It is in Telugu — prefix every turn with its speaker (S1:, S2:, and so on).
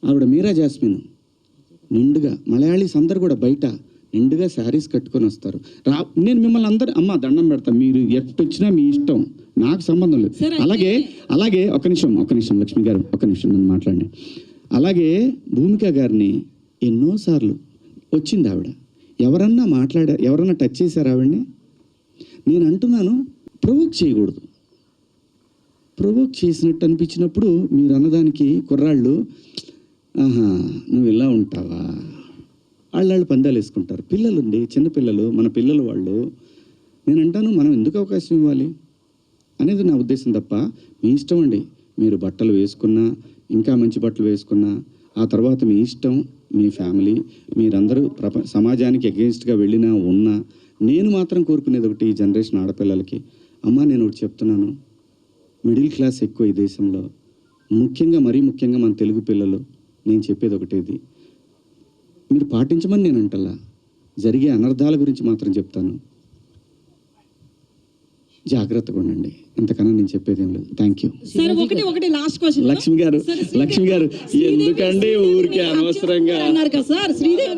S1: ఆవిడ మీరా జాస్మిన్ నిండుగా, మలయాళీస్ అందరు కూడా బయట నిండుగా శారీస్ కట్టుకొని వస్తారు. నేను మిమ్మల్ని అందరు అమ్మ దండం పెడతాను, మీరు ఎట్టొచ్చినా మీ ఇష్టం, నాకు సంబంధం లేదు. అలాగే ఒక నిమిషం లక్ష్మి గారు, ఒక నిమిషం నన్ను మాట్లాడండి. అలాగే భూమిక గారిని ఎన్నోసార్లు వచ్చింది ఆవిడ, ఎవరన్నా టచ్ చేశారు ఆవిడని? నేను అంటున్నాను, ప్రొవోక్ చేయకూడదు. ప్రొవోక్ చేసినట్టు అనిపించినప్పుడు మీరు అన్నదానికి కుర్రాళ్ళు ఆహా నువ్వు ఇలా ఉంటావా, వాళ్ళు పందాలు వేసుకుంటారు. పిల్లలుండి చిన్నపిల్లలు, మన పిల్లలు వాళ్ళు. నేను అంటాను మనం ఎందుకు అవకాశం ఇవ్వాలి అనేది నా ఉద్దేశం తప్ప, మీ ఇష్టం అండి. మీరు బట్టలు వేసుకున్నా, ఇంకా మంచి బట్టలు వేసుకున్నా, ఆ తర్వాత మీ ఇష్టం, మీ ఫ్యామిలీ, మీరందరూ సమాజానికి అగెయిన్స్ట్గా వెళ్ళినా ఉన్నా, నేను మాత్రం కోరుకునేది ఒకటి, ఈ జనరేషన్ ఆడపిల్లలకి, అమ్మ నేను ఒకటి చెప్తున్నాను, మిడిల్ క్లాస్ ఎక్కువ ఈ దేశంలో, మరీ ముఖ్యంగా మన తెలుగు పిల్లలు. నేను చెప్పేది ఒకటేది, మీరు పాటించమని నేను అంటలా, జరిగే అనర్థాల గురించి మాత్రం చెప్తాను, జాగ్రత్తగా ఉండండి. ఇంతకన్నా నేను చెప్పేది ఏం లేదు. Thank you. లక్ష్మి గారు ఎందుకండి ఊరికే అనవసరంగా
S2: అన్నారు కదా సార్ శ్రీదేవి